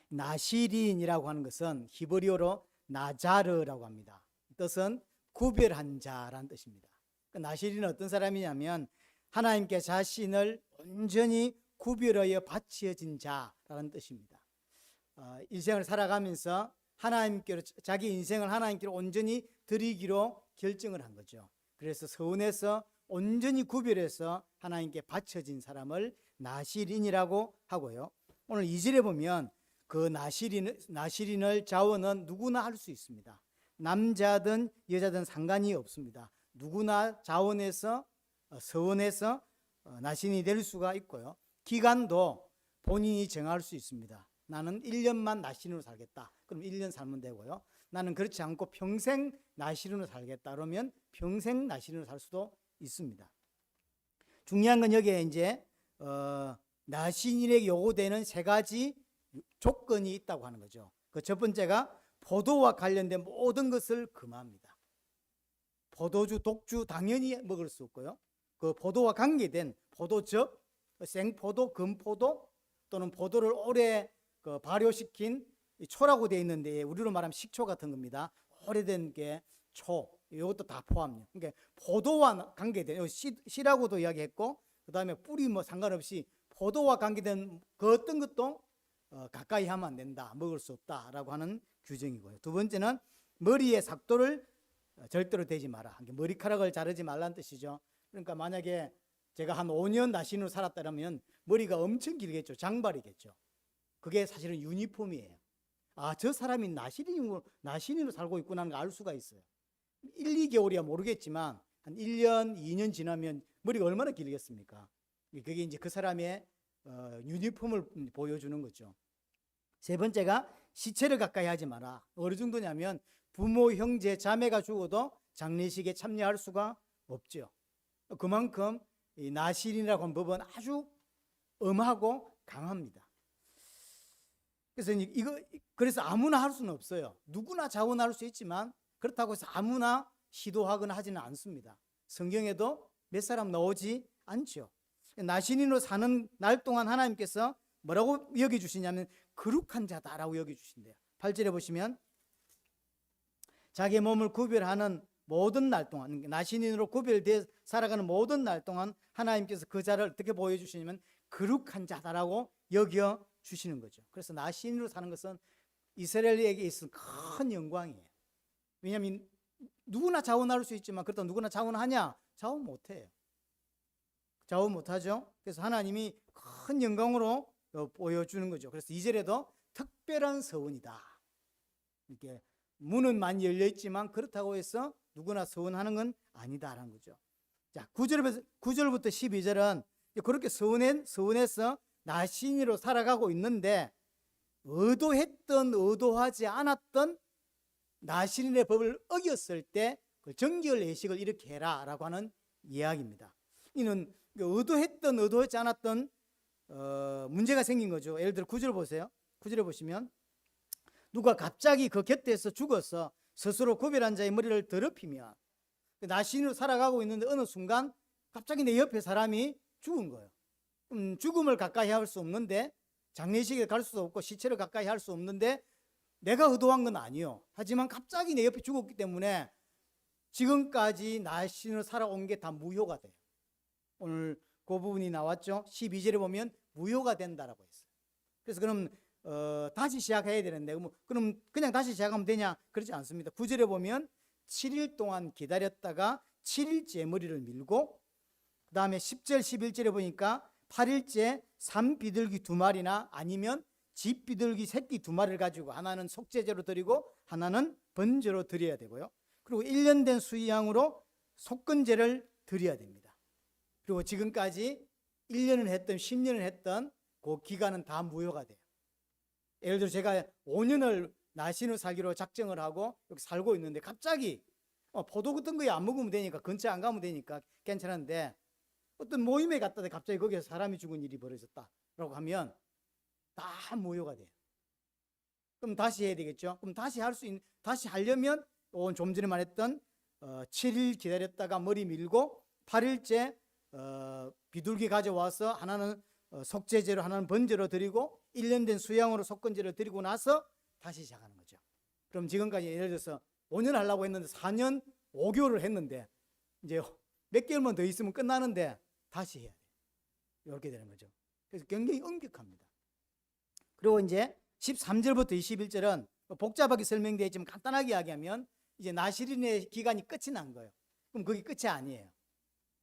나시린이라고 하는 것은 히브리어로 나자르라고 합니다. 뜻은 구별한 자라는 뜻입니다. 나시린은 어떤 사람이냐면 하나님께 자신을 온전히 구별하여 바치어진 자라는 뜻입니다. 인생을 살아가면서 하나님께로 자기 인생을 하나님께로 온전히 드리기로 결정을 한 거죠. 그래서 서원에서 온전히 구별해서 하나님께 바쳐진 사람을 나시린이라고 하고요. 오늘 2절에 보면 그 나시린을 자원은 누구나 할 수 있습니다. 남자든 여자든 상관이 없습니다. 누구나 자원해서 서원해서 나시린이 될 수가 있고요. 기간도 본인이 정할 수 있습니다. 나는 1년만 나시린으로 살겠다. 그럼 1년 살면 되고요. 나는 그렇지 않고 평생 나시린으로 살겠다. 그러면 평생 나시린으로 살 수도 있습니다. 중요한 건 여기에 이제 나시린에게 요구되는 3가지 조건이 있다고 하는 거죠. 그 첫 번째가 포도와 관련된 모든 것을 금합니다. 포도주, 독주 당연히 먹을 수 없고요. 그 포도와 관계된 포도즙, 생포도, 금포도 또는 포도를 오래 발효시킨 초라고 되어 있는데 우리로 말하면 식초 같은 겁니다. 오래된 게 초, 이것도 다 포함해요. 그러니까 포도와 관계된 씨라고도 이야기했고, 그 다음에 뿌리 뭐 상관없이 포도와 관계된 그 어떤 것도 가까이 하면 안 된다, 먹을 수 없다라고 하는 규정이고요. 두 번째는 머리에 삭도를 절대로 대지 마라. 머리카락을 자르지 말라는 뜻이죠. 그러니까 만약에 제가 한 5년 나시린으로 살았다면 머리가 엄청 길겠죠. 장발이겠죠. 그게 사실은 유니폼이에요. 아, 저 사람이 나시린으로 살고 있구나 하는 걸 알 수가 있어요. 1, 2개월이야 모르겠지만 한 1년, 2년 지나면 머리가 얼마나 길겠습니까? 그게 이제 그 사람의 유니폼을 보여주는 거죠. 세 번째가 시체를 가까이 하지 마라. 어느 정도냐면 부모, 형제, 자매가 죽어도 장례식에 참여할 수가 없죠. 그만큼 이 나시린이라고 하는 법은 아주 엄하고 강합니다. 그래서 아무나 할 수는 없어요. 누구나 자원할 수 있지만 그렇다고 해서 아무나 시도하거나 하지는 않습니다. 성경에도 몇 사람 나오지 않죠. 나시린으로 사는 날 동안 하나님께서 뭐라고 여겨주시냐면 거룩한 자다라고 여겨주신대요. 8절에 보시면 자기 몸을 구별하는 모든 날 동안, 나시린으로 구별되어 살아가는 모든 날 동안 하나님께서 그 자를 어떻게 보여주시냐면 거룩한 자다라고 여겨주시는 거죠. 그래서 나시린으로 사는 것은 이스라엘에게 있어서 큰 영광이에요. 왜냐하면 누구나 자원할 수 있지만 그렇다고 누구나 자원하냐? 자원 못해요. 자원 못하죠. 그래서 하나님이 큰 영광으로 보여주는 거죠. 그래서 2절에도 특별한 서원이다. 이렇게 문은 많이 열려 있지만 그렇다고 해서 누구나 서원하는 건 아니다라는 거죠. 자, 9절부터 12절은 그렇게 서원해서 나시린으로 살아가고 있는데 의도했던 의도하지 않았던 나시린의 법을 어겼을 때 그 정결 예식을 이렇게 해라라고 하는 이야기입니다. 이는 의도했던 의도하지 않았던 문제가 생긴 거죠. 예를 들어 9절 보세요. 9절에 보시면 누가 갑자기 그 곁에서 죽어서 스스로 구별한 자의 머리를 더럽히면 나시린으로 살아가고 있는데 어느 순간 갑자기 내 옆에 사람이 죽은 거예요. 죽음을 가까이 할 수 없는데 장례식에 갈 수도 없고 시체를 가까이 할 수 없는데 내가 의도한 건 아니요. 하지만 갑자기 내 옆에 죽었기 때문에 지금까지 나시린으로 살아온 게 다 무효가 돼요. 오늘 그 부분이 나왔죠. 12절에 보면 무효가 된다라고 했어요. 그래서 그럼 다시 시작해야 되는데 그럼 그냥 다시 시작하면 되냐? 그렇지 않습니다. 9절에 보면 7일 동안 기다렸다가 7일째 머리를 밀고 그 다음에 10절 11절에 보니까 8일째 산비둘기 2마리나 아니면 집비둘기 새끼 2마리를 가지고 하나는 속죄제로 드리고 하나는 번제로 드려야 되고요. 그리고 1년 된 수양으로 속건제를 드려야 됩니다. 그리고 지금까지 1년을 했던 10년을 했던 그 기간은 다 무효가 돼요. 예를 들어 제가 5년을 나시린으로 살기로 작정을 하고 여기 살고 있는데 갑자기 포도 같은 거에 안 먹으면 되니까 근처에 안 가면 되니까 괜찮은데 어떤 모임에 갔다가 갑자기 거기서 사람이 죽은 일이 벌어졌다라고 하면 다 무효가 돼요. 그럼 다시 해야 되겠죠. 그럼 다시 하려면 좀 전에 말했던 7일 기다렸다가 머리 밀고 8일째 비둘기 가져와서 하나는 속죄제로 하나는 번제로 드리고 1년 된 수양으로 속건제를 드리고 나서 다시 시작하는 거죠. 그럼 지금까지 예를 들어서 5년 하려고 했는데 4년 5개월을 했는데 이제 몇 개월만 더 있으면 끝나는데 다시 해야 돼요. 이렇게 되는 거죠. 그래서 굉장히 엄격합니다. 그리고 이제 13절부터 21절은 복잡하게 설명되어 있지만 간단하게 이야기하면 이제 나시린의 기간이 끝이 난 거예요. 그럼 그게 끝이 아니에요.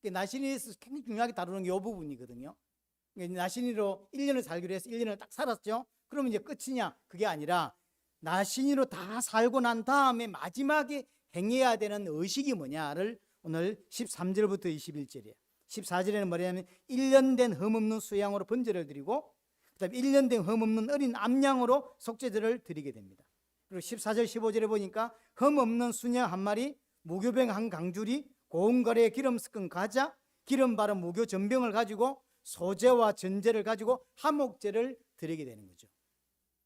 나시린에서 굉장히 중요하게 다루는 게 이 부분이거든요. 나시린으로 1년을 살기로 해서 1년을 딱 살았죠. 그러면 이제 끝이냐? 그게 아니라 나시린으로 다 살고 난 다음에 마지막에 행해야 되는 의식이 뭐냐를 오늘 13절부터 21절이에요. 14절에는 뭐냐면 1년 된 흠없는 수양으로 번제를 드리고 그다음에 1년 된 흠없는 어린 암양으로 속죄제를 드리게 됩니다. 그리고 14절 15절에 보니까 흠없는 수녀 한 마리, 무교병 한 강줄이, 고운 거래에 기름 섞은 과자, 기름 바른 무교 전병을 가지고 소제와 전제를 가지고 화목제를 드리게 되는 거죠.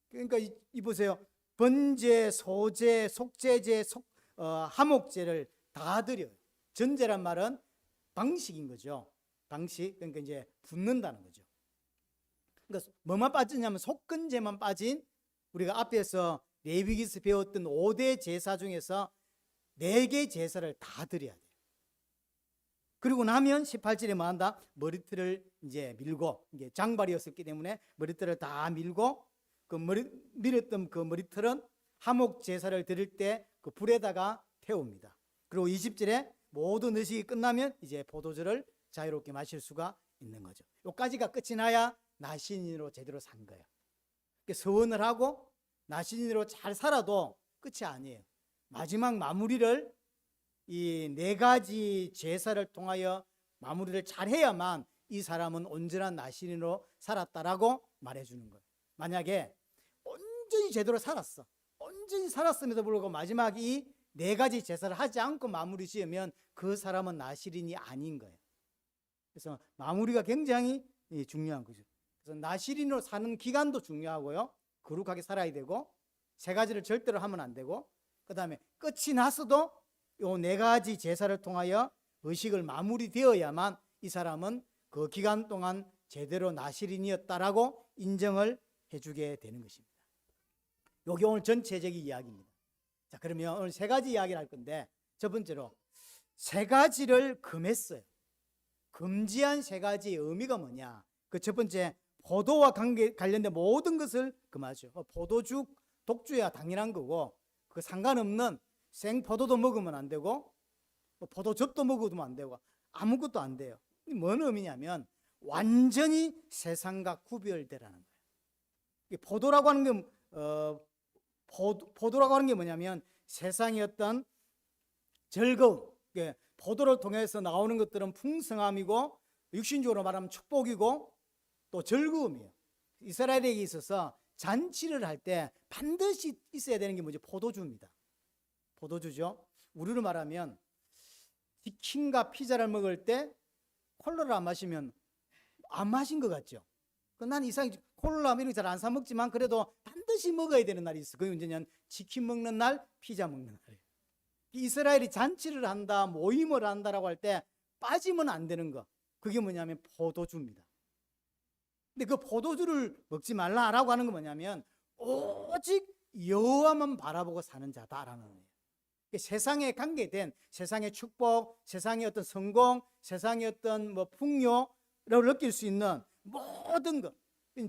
그러니까 이 보세요. 번제, 소제, 속죄제, 화목제를 다 드려요. 전제란 말은 방식인 거죠. 방식. 그러니까 이제 붓는다는 거죠. 그러니까 뭐만 빠지냐면 속건제만 빠진 우리가 앞에서 레위기에서 배웠던 5대 제사 중에서 4개 제사를 다 드려야 돼요. 그리고 나면 18절에 뭐 한다? 머리털을 이제 밀고, 이게 장발이었기 때문에 머리털을 다 밀고 밀었던 그 머리털은 화목 제사를 드릴 때 그 불에다가 태웁니다. 그리고 20절에 모든 의식이 끝나면 이제 포도주를 자유롭게 마실 수가 있는 거죠. 여기까지가 끝이 나야 나신인으로 제대로 산 거예요. 서원을 하고 나신인으로 잘 살아도 끝이 아니에요. 마지막 마무리를 이 4가지 제사를 통하여 마무리를 잘 해야만 이 사람은 온전한 나신인으로 살았다라고 말해주는 거예요. 만약에 온전히 제대로 살았어. 온전히 살았음에도 불구하고 마지막 이 4가지 제사를 하지 않고 마무리 지으면 그 사람은 나신인이 아닌 거예요. 그래서 마무리가 굉장히 중요한 거죠. 그래서 나신인으로 사는 기간도 중요하고요. 거룩하게 살아야 되고 3가지를 절대로 하면 안 되고 그 다음에 끝이 났어도 요 4가지 제사를 통하여 의식을 마무리되어야만 이 사람은 그 기간 동안 제대로 나실인이었다라고 인정을 해주게 되는 것입니다. 요게 오늘 전체적인 이야기입니다. 자, 그러면 오늘 3가지 이야기를 할 건데 첫 번째로 3가지를 금했어요. 금지한 3가지의 의미가 뭐냐? 그 첫 번째 포도와 관련된 모든 것을 금하죠. 포도죽, 독주야 당연한 거고 그 상관없는 생포도도 먹으면 안 되고 포도즙도 먹으면 안 되고 아무것도 안 돼요. 뭔 의미냐면 완전히 세상과 구별되라는 거예요. 포도라고 하는 게 포도라고 하는 게 뭐냐면 세상의 어떤 즐거움, 포도를 통해서 나오는 것들은 풍성함이고 육신적으로 말하면 축복이고 또 즐거움이에요. 이스라엘에게 있어서 잔치를 할 때 반드시 있어야 되는 게 뭐죠? 포도주입니다. 포도주죠. 우리로 말하면 치킨과 피자를 먹을 때 콜라를 안 마시면 안 마신 것 같죠. 난 이상하게 콜라 이런 거 잘 안 사 먹지만 그래도 반드시 먹어야 되는 날이 있어. 그게 언제냐면 치킨 먹는 날, 피자 먹는 날이에요. 이스라엘이 잔치를 한다, 모임을 한다라고 할 때 빠지면 안 되는 거. 그게 뭐냐면 포도주입니다. 근데 그 포도주를 먹지 말라라고 하는 건 뭐냐면 오직 여호와만 바라보고 사는 자다라는 거예요. 세상에 관계된 세상의 축복, 세상의 어떤 성공, 세상의 어떤 뭐 풍요를 느낄 수 있는 모든 것,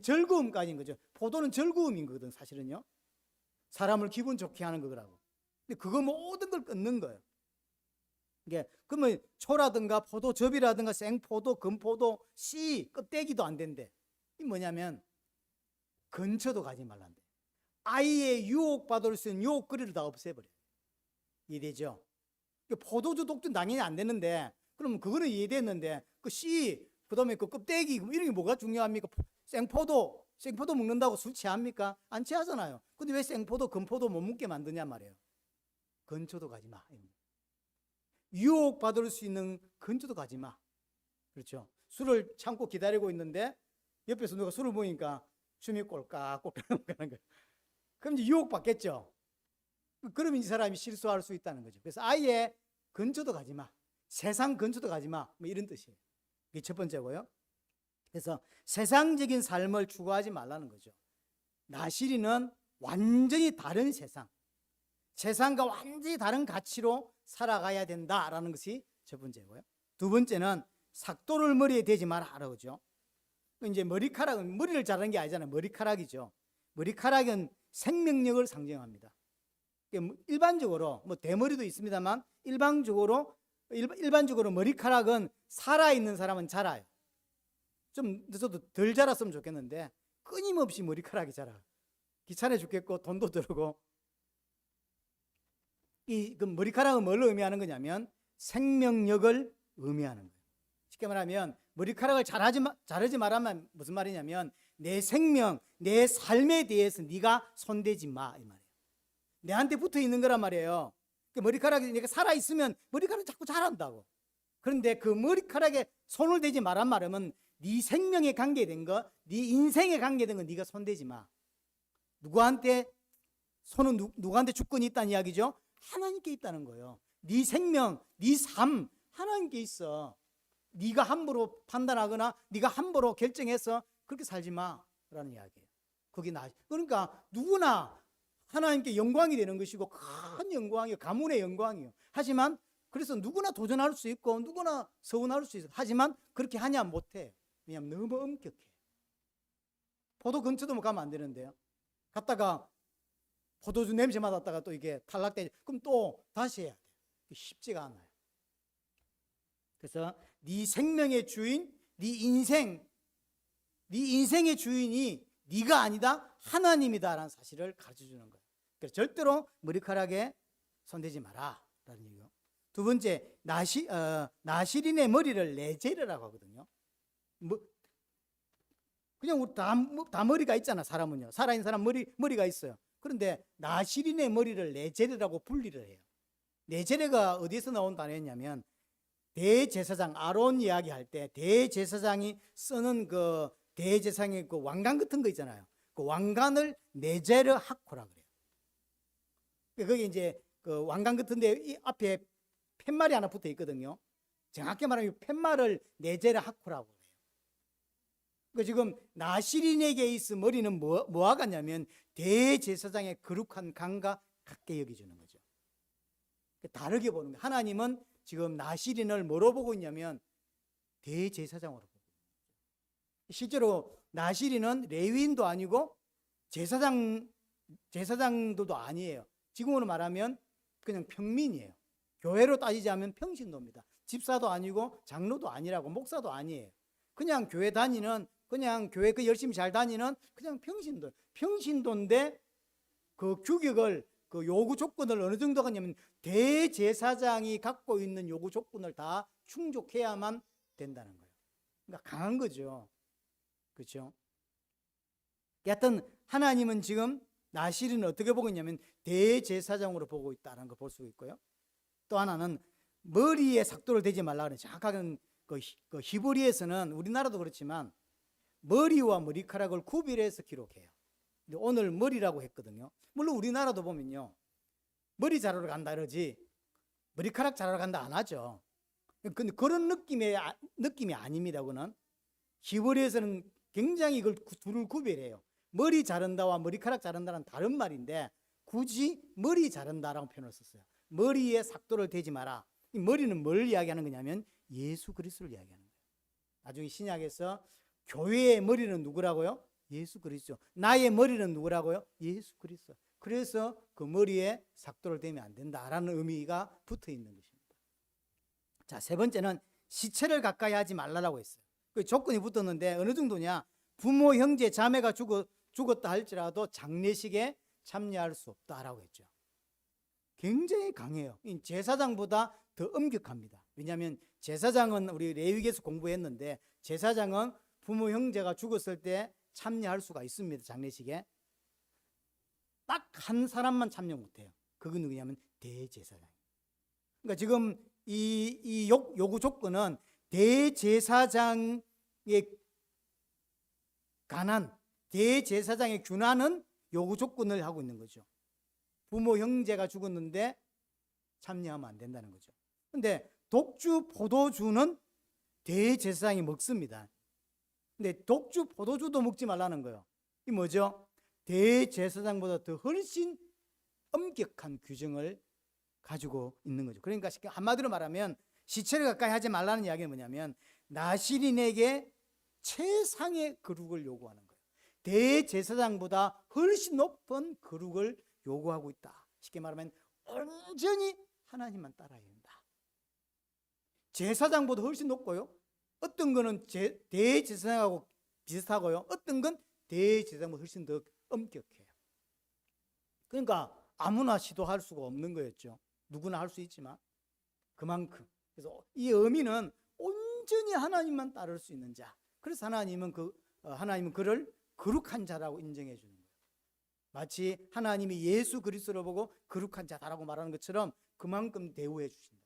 즐거움까지인 거죠. 포도는 즐거움인 거거든, 사실은요. 사람을 기분 좋게 하는 거라고. 근데 그거 모든 걸 끊는 거예요. 이게 그러면 초라든가 포도즙이라든가 생포도, 금포도, 씨, 껍데기도 안 된대. 이 뭐냐면 근처도 가지 말란대. 아이의 유혹받을 수 있는 유혹거리를 다 없애버려. 이해되죠? 포도주 독주 당연히 안 되는데 그러면 그거는 이해됐는데 그 씨, 그 다음에 그 껍데기 이런 게 뭐가 중요합니까? 생포도 먹는다고 술 취합니까? 안 취하잖아요. 근데 왜 생포도, 금포도 못 먹게 만드냐 말이에요. 근처도 가지 마. 유혹받을 수 있는 근처도 가지 마. 그렇죠? 술을 참고 기다리고 있는데 옆에서 누가 술을 먹으니까 숨이 꼴깍꼴깍 가는 거예요. 그럼 이제 유혹받겠죠? 그러면 이 사람이 실수할 수 있다는 거죠. 그래서 아예 근처도 가지 마. 세상 근처도 가지 마. 뭐 이런 뜻이에요. 이게 첫 번째고요. 그래서 세상적인 삶을 추구하지 말라는 거죠. 나시린은 완전히 다른 세상과 완전히 다른 가치로 살아가야 된다라는 것이 첫 번째고요. 두 번째는 삭도를 머리에 대지 마라 그러죠. 이제 머리카락은 머리를 자르는 게 아니잖아요. 머리카락이죠. 머리카락은 생명력을 상징합니다. 일반적으로 뭐 대머리도 있습니다만 일반적으로 머리카락은 살아있는 사람은 자라요. 좀 늦어도 덜 자랐으면 좋겠는데 끊임없이 머리카락이 자라요. 귀찮아 죽겠고 돈도 들고. 그 머리카락은 뭘 의미하는 거냐면 생명력을 의미하는 거예요. 쉽게 말하면 머리카락을 자르지 말라면 무슨 말이냐면 내 생명, 내 삶에 대해서 네가 손대지 마 이 말이에요. 내한테 붙어 있는 거란 말이에요. 머리카락이 내가 살아있으면 머리카락이 자꾸 자란다고. 그런데 그 머리카락에 손을 대지 말란 말은 네 생명에 관계된 거, 네 인생에 관계된 거 네가 손대지 마. 누구한테 주권이 있다는 이야기죠? 하나님께 있다는 거예요. 네 생명, 네 삶 하나님께 있어. 네가 함부로 판단하거나 네가 함부로 결정해서 그렇게 살지 마라는 이야기예요. 그게 그러니까 누구나 하나님께 영광이 되는 것이고 큰 영광이에요. 가문의 영광이에요. 하지만 그래서 누구나 도전할 수 있고 누구나 서운할 수 있어요. 하지만 그렇게 하냐 못해. 왜냐하면 너무 엄격해. 포도 근처도 못 가면 안 되는데요. 갔다가 포도주 냄새 맡았다가 또 이게 탈락되지. 그럼 또 다시 해야 돼요. 쉽지가 않아요. 그래서 네 생명의 주인, 네 인생의 주인이 네가 아니다 하나님이다라는 사실을 가르쳐주는 거예요. 그래서 절대로 머리카락에 손대지 마라라는 얘기요. 두 번째, 나시린의 머리를 레제르라고 하거든요. 그냥 우리 다 머리가 있잖아. 사람은요. 살아있는 사람 머리가 있어요. 그런데 나시린의 머리를 레제르라고 분리를 해요. 레제르가 어디서 나온 단어였냐면 대제사장 아론 이야기할 때 대제사장이 쓰는 그 대제사장의 그 왕관 같은 거 있잖아요. 그 왕관을 네제르 하코라 그래요. 거기 이제 그 왕관 같은데 이 앞에 팻말이 하나 붙어 있거든요. 정확히 말하면 팻말을 네제르 하코라고 해요. 그 지금 나시린에게 있은 머리는 뭐와 같냐면 대제사장의 거룩한 관과 같게 여겨주는 거죠. 다르게 보는 거예요. 하나님은 지금 나시린을 뭐로 보고 있냐면 대제사장으로 보고 있는 거죠. 실제로 나시린은 레위인도 아니고 제사장들도 아니에요. 지금으로 말하면 그냥 평민이에요. 교회로 따지자면 평신도입니다. 집사도 아니고 장로도 아니라고 목사도 아니에요. 그냥 교회 다니는 그냥 교회 열심히 잘 다니는 그냥 평신도인데 그 규격을 그 요구 조건을 어느 정도 하냐면 대제사장이 갖고 있는 요구 조건을 다 충족해야만 된다는 거예요. 그러니까 강한 거죠. 그렇죠? 여하튼 하나님은 지금 나시린을 어떻게 보고 있냐면 대제사장으로 보고 있다는 걸 볼 수 있고요. 또 하나는 머리에 삭도를 대지 말라 그러는 정확하게 그 히브리에서는 우리나라도 그렇지만 머리와 머리카락을 구별해서 기록해요. 근데 오늘 머리라고 했거든요. 물론 우리나라도 보면요. 머리 자르러 간다 그러지 머리카락 자르러 간다 안 하죠. 근데 그런 느낌이 아닙니다. 그거는 히브리에서는 굉장히 이걸 둘을 구별해요. 머리 자른다와 머리카락 자른다는 다른 말인데 굳이 머리 자른다라고 표현을 썼어요. 머리에 삭도를 대지 마라. 이 머리는 뭘 이야기하는 거냐면 예수 그리스도를 이야기하는 거예요. 나중에 신약에서 교회의 머리는 누구라고요? 예수 그리스도. 나의 머리는 누구라고요? 예수 그리스도. 그래서 그 머리에 삭도를 대면 안 된다라는 의미가 붙어 있는 것입니다. 자, 세 번째는 시체를 가까이 하지 말라라고 했어요. 그 조건이 붙었는데 어느 정도냐? 부모, 형제, 자매가 죽었다 할지라도 장례식에 참여할 수 없다라고 했죠. 굉장히 강해요. 제사장보다 더 엄격합니다. 왜냐하면 제사장은 우리 레위기에서 공부했는데 제사장은 부모, 형제가 죽었을 때 참여할 수가 있습니다. 장례식에. 딱 한 사람만 참여 못해요. 그건 누구냐면 대제사장. 그러니까 지금 이 요구 조건은 대제사장에 관한 대제사장의 균하는 요구 조건을 하고 있는 거죠. 부모, 형제가 죽었는데 참여하면 안 된다는 거죠. 그런데 독주, 포도주는 대제사장이 먹습니다. 근데 독주, 포도주도 먹지 말라는 거예요. 이 뭐죠? 대제사장보다 더 훨씬 엄격한 규정을 가지고 있는 거죠. 그러니까 한마디로 말하면 시체를 가까이 하지 말라는 이야기는 뭐냐면 나실인에게 최상의 거룩을 요구하는 거예요. 대제사장보다 훨씬 높은 거룩을 요구하고 있다. 쉽게 말하면 온전히 하나님만 따라야 된다. 제사장보다 훨씬 높고요. 어떤 거는 대제사장하고 비슷하고요. 어떤 건 대제사장보다 훨씬 더 엄격해요. 그러니까 아무나 시도할 수가 없는 거였죠. 누구나 할 수 있지만 그만큼. 그래서 이 의미는 온전히 하나님만 따를 수 있는 자. 그래서 하나님은 그를 거룩한 자라고 인정해 주는 거예요. 마치 하나님이 예수 그리스도를 보고 거룩한 자다라고 말하는 것처럼 그만큼 대우해 주신다.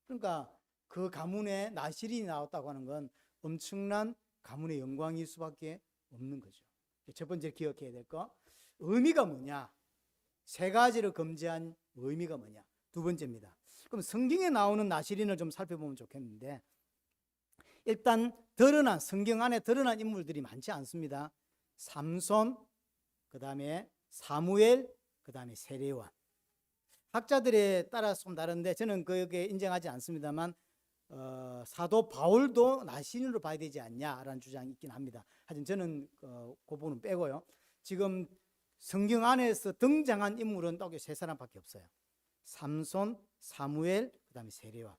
그러니까 그 가문에 나실인이 나왔다고 하는 건 엄청난 가문의 영광일 수밖에 없는 거죠. 첫 번째 기억해야 될 거, 의미가 뭐냐? 세 가지를 검지한 의미가 뭐냐? 두 번째입니다. 그럼 성경에 나오는 나실인을 좀 살펴보면 좋겠는데, 일단 드러난, 성경 안에 드러난 인물들이 많지 않습니다. 삼손, 그 다음에 사무엘, 그 다음에 세례요한. 학자들에 따라 좀 다른데 저는 그게 인정하지 않습니다만 사도 바울도 나실인으로 봐야 되지 않냐라는 주장이 있긴 합니다. 하지만 저는 그 부분은 빼고요. 지금 성경 안에서 등장한 인물은 딱 세 사람밖에 없어요. 삼손, 사무엘, 그 다음에 세례요한.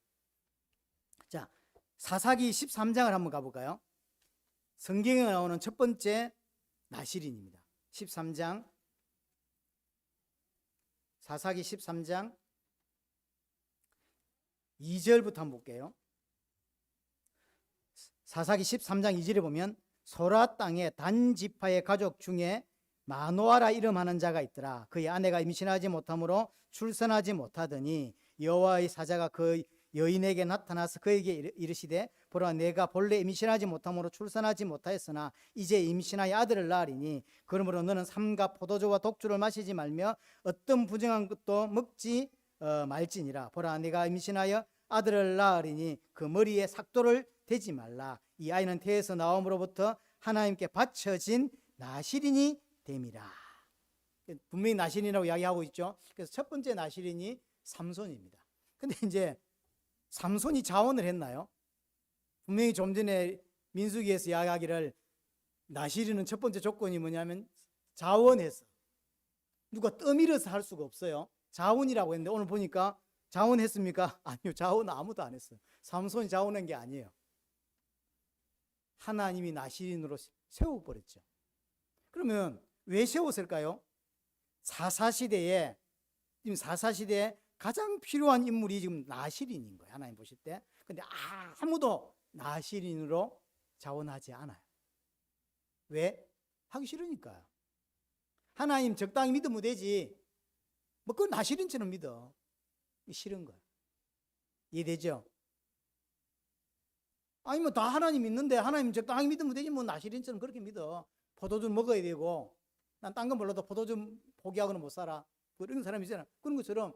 자, 사사기 13장을 한번 가볼까요? 성경에 나오는 첫 번째 나실인입니다. 13장, 사사기 13장 2절부터 한번 볼게요. 사사기 13장 2절에 보면 소라 땅에 단 지파의 가족 중에 마노아라 이름하는 자가 있더라. 그의 아내가 임신하지 못하므로 출산하지 못하더니 여호와의 사자가 그 여인에게 나타나서 그에게 이르시되 보라 내가 본래 임신하지 못하므로 출산하지 못하였으나 이제 임신하여 아들을 낳으리니 그러므로 너는 삼가 포도주와 독주를 마시지 말며 어떤 부정한 것도 먹지 말지니라. 보라 내가 임신하여 아들을 낳으리니 그 머리에 삭도를 대지 말라. 이 아이는 태에서 나옴으로부터 하나님께 바쳐진 나실인이 됨이라. 분명히 나실인이라고 이야기하고 있죠. 그래서 첫 번째 나실인이 삼손입니다. 근데 이제 삼손이 자원을 했나요? 분명히 좀 전에 민수기에서 이야기하기를 나실인은 첫 번째 조건이 뭐냐면 자원해서, 누가 떠밀어서 할 수가 없어요. 자원이라고 했는데 오늘 보니까 자원했습니까? 아니요, 자원 아무도 안 했어요. 삼손이 자원한 게 아니에요. 하나님이 나실인으로 세워버렸죠. 그러면 왜 세웠을까요? 사사시대에, 지금 사사시대에 가장 필요한 인물이 지금 나실인인 거예요. 하나님 보실 때. 근데 아무도 나실인으로 자원하지 않아요. 왜? 하기 싫으니까요. 하나님 적당히 믿으면 되지. 뭐 그건 나실인처럼 믿어. 싫은 거예요. 이해되죠? 아니 뭐 다 하나님 믿는데 하나님 적당히 믿으면 되지 뭐 나실인처럼 그렇게 믿어. 포도주 먹어야 되고 난 딴 건 몰라도 포도주 포기하고는 못 살아. 그런 사람이 있잖아. 그런 것처럼.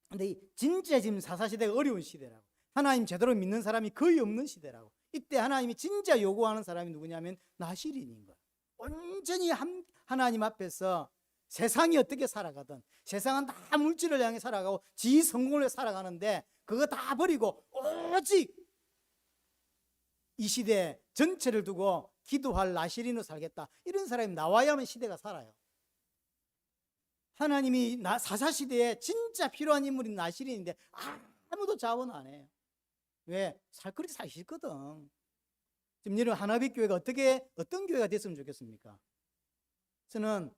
근데 진짜 지금 사사시대가 어려운 시대라고. 하나님 제대로 믿는 사람이 거의 없는 시대라고. 이때 하나님이 진짜 요구하는 사람이 누구냐면 나실인인 거예요. 온전히 하나님 앞에서 세상이 어떻게 살아가든 세상은 다 물질을 향해 살아가고 지 성공을 위해 살아가는데 그거 다 버리고 오직 이 시대 전체를 두고 기도할 나실인으로 살겠다. 이런 사람이 나와야만 시대가 살아요. 하나님이 사사시대에 진짜 필요한 인물인 나실인인데 아무도 자원 안 해요. 왜? 그렇게 살기 싫거든. 지금 여러분 하나빛 교회가 어떤 교회가 됐으면 좋겠습니까? 저는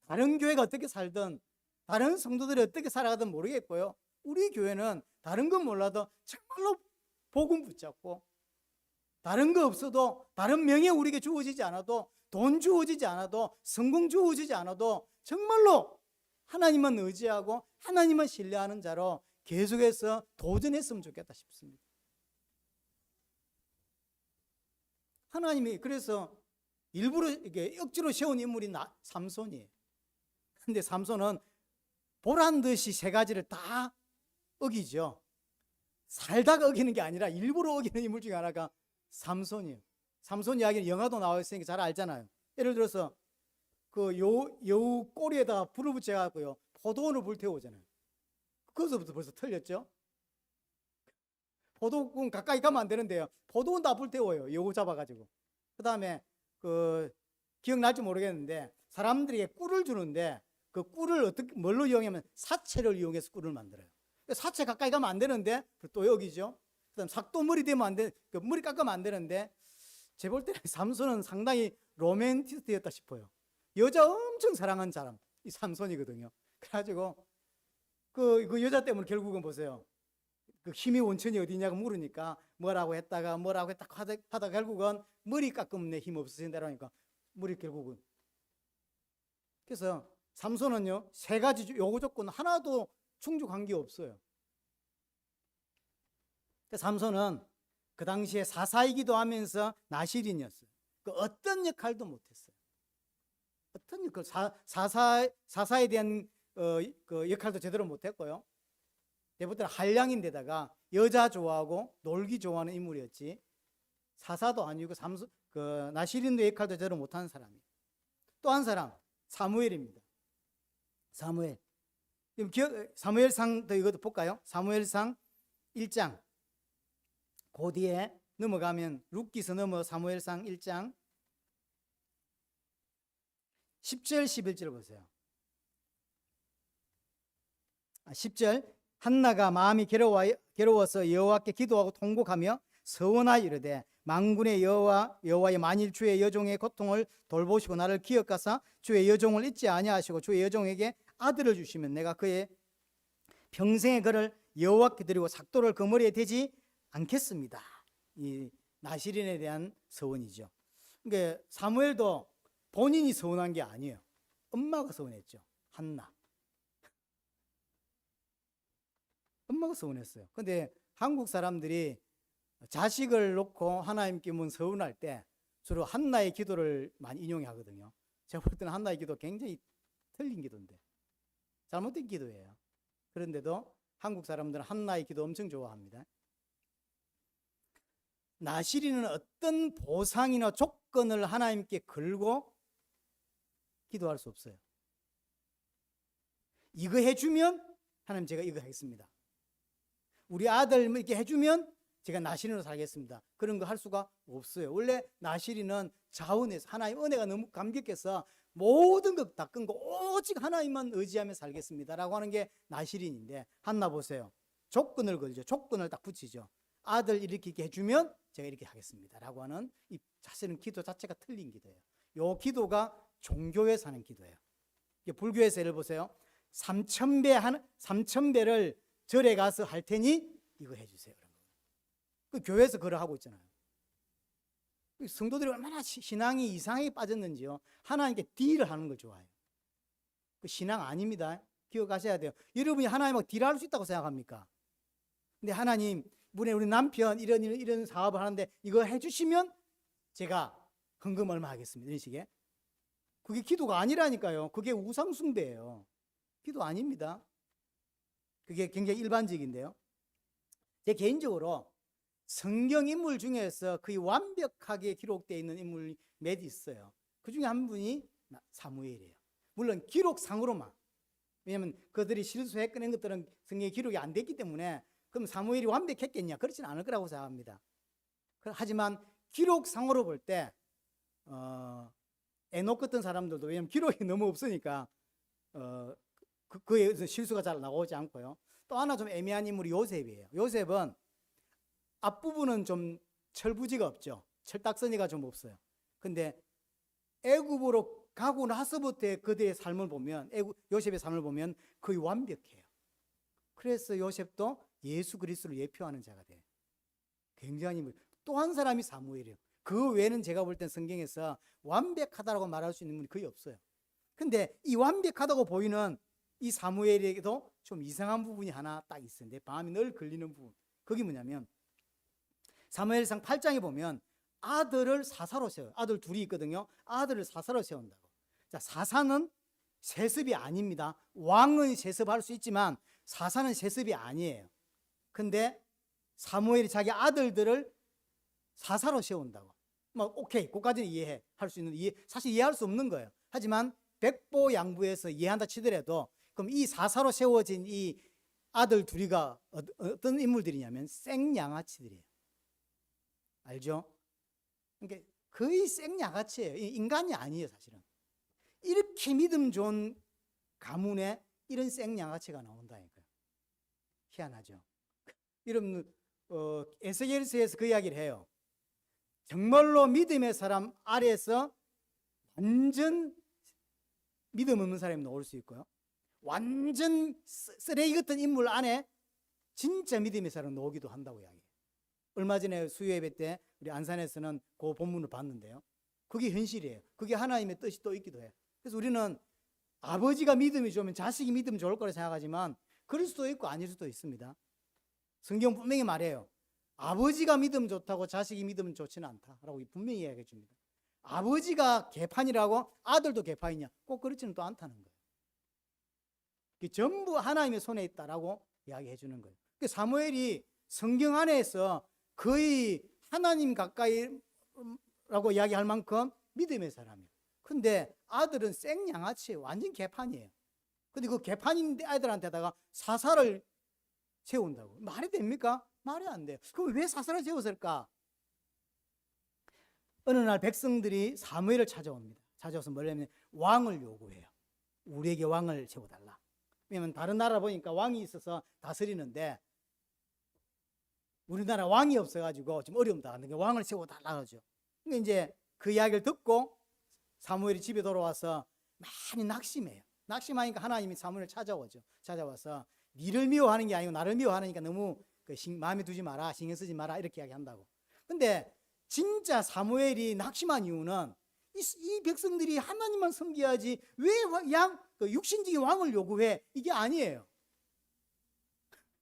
다른 교회가 어떻게 살든 다른 성도들이 어떻게 살아가든 모르겠고요. 우리 교회는 다른 건 몰라도 정말로 복음 붙잡고 다른 거 없어도 다른 명예 우리에게 주어지지 않아도 돈 주어지지 않아도 성공 주어지지 않아도 정말로 하나님만 의지하고 하나님만 신뢰하는 자로 계속해서 도전했으면 좋겠다 싶습니다. 하나님이 그래서 일부러 이게 억지로 세운 인물이 삼손이에요. 근데 삼손은 보란 듯이 세 가지를 다 어기죠. 살다가 어기는 게 아니라 일부러 어기는 인물 중에 하나가 삼손이에요. 삼손 이야기는 영화도 나와 있으니까 잘 알잖아요. 예를 들어서 그 여우 꼬리에다 불을 붙여갖고요 포도원을 불태우잖아요. 거기서부터 벌써 틀렸죠. 포도원 가까이 가면 안 되는데요. 포도원 다 불태워요. 여우 잡아가지고. 그 다음에 그 기억날지 모르겠는데 사람들에게 꿀을 주는데 그 꿀을 어떻게 뭘로 이용하면 사체를 이용해서 꿀을 만들어요. 사체 가까이 가면 안 되는데 또 여기죠. 그다음 삭도 머리 대면 안 돼, 그 머리 깎으면 안 되는데 제 볼 때는 삼손은 상당히 로맨티스트였다 싶어요. 여자 엄청 사랑한 사람 이 삼손이거든요. 그래가지고 그 여자 때문에 결국은 보세요. 그 힘의 원천이 어디냐고 물으니까 뭐라고 했다가 하다 결국은 머리 깎으면 내 힘 없어진다고 하니까 머리 결국은. 그래서 삼손은요 3가지 요구 조건 하나도 충족한 게 없어요. 삼손은 그 당시에 사사이기도 하면서 나실인이었어요. 그 어떤 역할도 못했어요. 어떤 역할 사사에 대한 그 역할도 제대로 못했고요. 대부분 한량인데다가 여자 좋아하고 놀기 좋아하는 인물이었지 사사도 아니고 그 나실인의 역할도 제대로 못하는 사람이에요. 또 한 사람 사무엘입니다. 사무엘. 사무엘상 이것도 볼까요? 사무엘상 1장. 그 뒤에 넘어가면 룻기서 넘어 사무엘상 1장 10절 11절 보세요. 10절 한나가 마음이 괴로워서 여호와께 기도하고 통곡하며 서원하여 이르되 만군의 여호와의 만일 주의 여종의 고통을 돌보시고 나를 기억하사 주의 여종을 잊지 아니하시고 주의 여종에게 아들을 주시면 내가 그의 평생의 그를 여호와께 드리고 삭도를 그 머리에 대지 않겠습니다. 이 나실인에 대한 서원이죠. 그러니까 사무엘도 본인이 서원한 게 아니에요. 엄마가 서원했죠. 한나. 엄마가 서원했어요. 근데 한국 사람들이 자식을 놓고 하나님께 서원할 때 주로 한나의 기도를 많이 인용하거든요. 제가 볼 때는 한나의 기도 굉장히 틀린 기도인데 잘못된 기도예요. 그런데도 한국 사람들은 한나의 기도 엄청 좋아합니다. 나실인은 어떤 보상이나 조건을 하나님께 걸고 기도할 수 없어요. 이거 해주면 하나님 제가 이거 하겠습니다. 우리 아들 이렇게 해주면 제가 나실인으로 살겠습니다. 그런 거 할 수가 없어요. 원래 나실인은 자원에서 하나님 은혜가 너무 감격해서 모든 것 다 끊고 오직 하나님만 의지하며 살겠습니다라고 하는 게 나실인인데 한나 보세요. 조건을 걸죠. 조건을 딱 붙이죠. 아들 이렇게 해주면 제가 이렇게 하겠습니다라고 하는 이 사실은 기도 자체가 틀린 기도예요. 이 기도가 종교에서 하는 기도예요. 불교에서 예를 보세요. 3,000배를 절에 가서 할 테니 이거 해주세요. 그 교회에서 그걸 하고 있잖아요. 성도들이 얼마나 신앙이 이상하게 빠졌는지요. 하나님께 딜을 하는 걸 좋아해요. 그 신앙 아닙니다. 기억하셔야 돼요. 여러분이 하나님하고 딜할 수 있다고 생각합니까? 근데 하나님, 우리 남편 이런 사업을 하는데 이거 해주시면 제가 헌금 얼마 하겠습니다. 이런 식의. 그게 기도가 아니라니까요. 그게 우상숭배예요. 기도 아닙니다. 그게 굉장히 일반적인데요. 제 개인적으로 성경 인물 중에서 거의 완벽하게 기록되어 있는 인물이 몇 있어요. 그 중에 한 분이 사무엘이에요. 물론 기록상으로만. 왜냐하면 그들이 실수해 꺼낸 것들은 성경에 기록이 안 됐기 때문에 그럼 사무엘이 완벽했겠냐? 그렇지는 않을 거라고 생각합니다. 하지만 기록상으로 볼 때 에녹 같은 사람들도 왜냐하면 기록이 너무 없으니까 그에 실수가 잘 나오지 않고요. 또 하나 좀 애매한 인물이 요셉이에요. 요셉은 앞부분은 좀 철부지가 없죠. 철딱서니가 좀 없어요. 근데 애굽으로 가고 나서부터 그들의 삶을 보면 요셉의 삶을 보면 거의 완벽해요. 그래서 요셉도 예수 그리스도를 예표하는 자가 돼요. 굉장히 또 한 사람이 사무엘이에요. 그 외에는 제가 볼 땐 성경에서 완벽하다고 말할 수 있는 분이 거의 없어요. 근데 이 완벽하다고 보이는 이 사무엘에게도 좀 이상한 부분이 하나 딱 있어요. 내 마음이 늘 걸리는 부분. 그게 뭐냐면 사무엘상 8장에 보면 아들을 사사로 세워요. 아들 둘이 있거든요. 아들을 사사로 세운다고. 자, 사사는 세습이 아닙니다. 왕은 세습할 수 있지만 사사는 세습이 아니에요. 근데 사무엘이 자기 아들들을 사사로 세운다고. 오케이, 그까지는 이해해. 할 수 있는 사실 이해할 수 없는 거예요. 하지만 백보양부에서 이해한다 치더라도 그럼 이 사사로 세워진 이 아들 둘이가 어떤 인물들이냐면 생양아치들이에요. 알죠? 그러니까 거의 생양아치예요. 인간이 아니에요, 사실은. 이렇게 믿음 좋은 가문에 이런 생양아치가 나온다니까요. 희한하죠. 여러분, 에스겔서에서 그 이야기를 해요. 정말로 믿음의 사람 아래에서 완전 믿음 없는 사람이 나올 수 있고요. 완전 쓰레기 같은 인물 안에 진짜 믿음의 사람 나오기도 한다고 이야기해요. 얼마 전에 수요예배 때 우리 안산에서는 그 본문을 봤는데요. 그게 현실이에요. 그게 하나님의 뜻이 또 있기도 해요. 그래서 우리는 아버지가 믿음이 좋으면 자식이 믿음 좋을 거라 생각하지만 그럴 수도 있고 아닐 수도 있습니다. 성경 분명히 말해요. 아버지가 믿음 좋다고 자식이 믿음 좋지는 않다라고 분명히 이야기해 줍니다. 아버지가 개판이라고 아들도 개판이냐? 꼭 그렇지는 또 않다는 거예요. 전부 하나님의 손에 있다라고 이야기해 주는 거예요. 사무엘이 성경 안에서 거의 하나님 가까이라고 이야기할 만큼 믿음의 사람이에요. 근데 아들은 생양아치예요. 완전 개판이에요. 근데 그 개판인 아이들한테다가 사사를 세운다고. 말이 됩니까? 말이 안 돼요. 그럼 왜 사사를 세웠을까? 어느 날 백성들이 사무엘을 찾아옵니다. 찾아와서 뭐냐면 왕을 요구해요. 우리에게 왕을 세워달라. 왜냐면 다른 나라 보니까 왕이 있어서 다스리는데 우리나라 왕이 없어가지고 좀 어려움 당하는 게 왕을 세워달라 그러죠. 그러니까 이제 그 이야기를 듣고 사무엘이 집에 돌아와서 많이 낙심해요. 낙심하니까 하나님이 사무엘을 찾아오죠. 찾아와서 니를 미워하는 게 아니고 나를 미워하니까 너무 마음에 두지 마라, 신경 쓰지 마라 이렇게 이야기한다고. 근데 진짜 사무엘이 낙심한 이유는 이 백성들이 하나님만 섬겨야지 왜 육신적인 왕을 요구해? 이게 아니에요.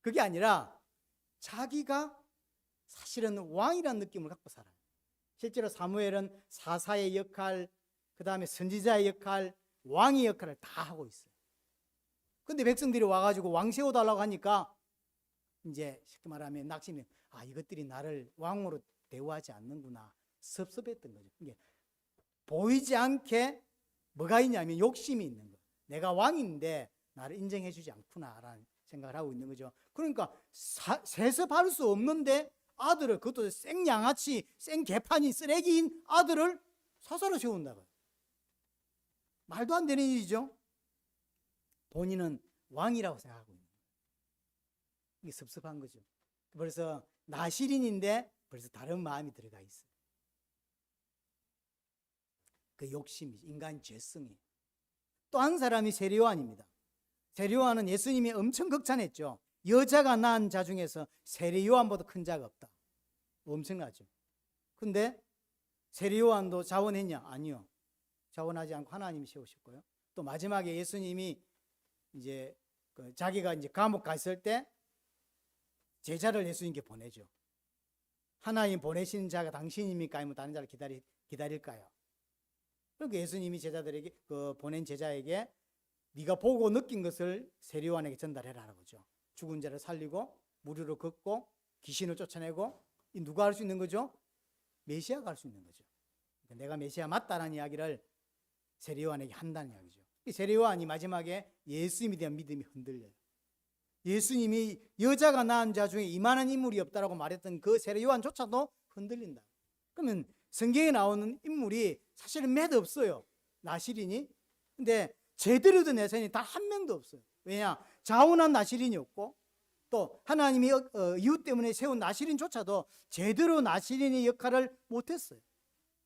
그게 아니라 자기가 사실은 왕이라는 느낌을 갖고 살아요. 실제로 사무엘은 사사의 역할, 그 다음에 선지자의 역할, 왕의 역할을 다 하고 있어요. 근데 백성들이 와가지고 왕 세워달라고 하니까 이제 쉽게 말하면 낙심이, 이것들이 나를 왕으로 대우하지 않는구나. 섭섭했던 거죠. 이게 보이지 않게 뭐가 있냐면 욕심이 있는 거예요. 내가 왕인데 나를 인정해 주지 않구나라는 생각을 하고 있는 거죠. 그러니까 세습할 수 없는데 아들을, 그것도 생양아치, 생개판이 쓰레기인 아들을 사사로 세운다고요. 말도 안 되는 일이죠. 본인은 왕이라고 생각하고 있는 거예요. 이게 섭섭한 거죠. 그래서 나실인인데 벌써 다른 마음이 들어가 있어요. 그 욕심이, 인간 죄성이. 또 한 사람이 세례요한입니다. 세례요한은 예수님이 엄청 극찬했죠. 여자가 낳은 자 중에서 세례요한보다 큰 자가 없다. 엄청나죠. 근데 세례요한도 자원했냐? 아니요. 자원하지 않고 하나님이 세우셨고요. 또 마지막에 예수님이 이제 자기가 이제 감옥 갔을 때 제자를 예수님께 보내죠. 하나님 보내신 자가 당신입니까? 아니면 다른 자를 기다릴까요? 그러니까 예수님이 제자들에게, 보낸 제자에게 네가 보고 느낀 것을 세례요한에게 전달해라라고 하죠. 죽은 자를 살리고 무리로 걷고 귀신을 쫓아내고, 누가 할 수 있는 거죠? 메시아가 할 수 있는 거죠. 그러니까 내가 메시아 맞다라는 이야기를 세례요한에게 한다는 이야기죠. 세례요한이 마지막에 예수님에 대한 믿음이 흔들려요. 예수님이 여자가 낳은 자 중에 이만한 인물이 없다라고 말했던 그 세례요한조차도 흔들린다. 그러면 성경에 나오는 인물이 사실은 몇 없어요. 나실인이. 근데 제대로 된 내세인이 단 한 명도 없어요. 왜냐? 자원한 나실인이 없고, 또 하나님이 이유 때문에 세운 나실인조차도 제대로 나실인의 역할을 못했어요.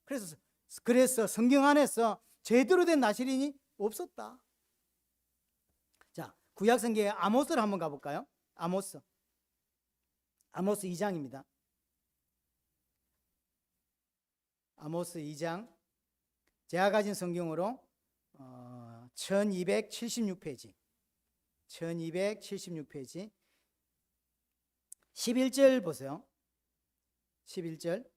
그래서 성경 안에서 제대로 된 나실인이 없었다. 자, 구약 성경에 아모스를 한번 가볼까요? 아모스 2장입니다. 아모스 2장, 제가 가진 성경으로 1276페이지 11절 보세요. 11절.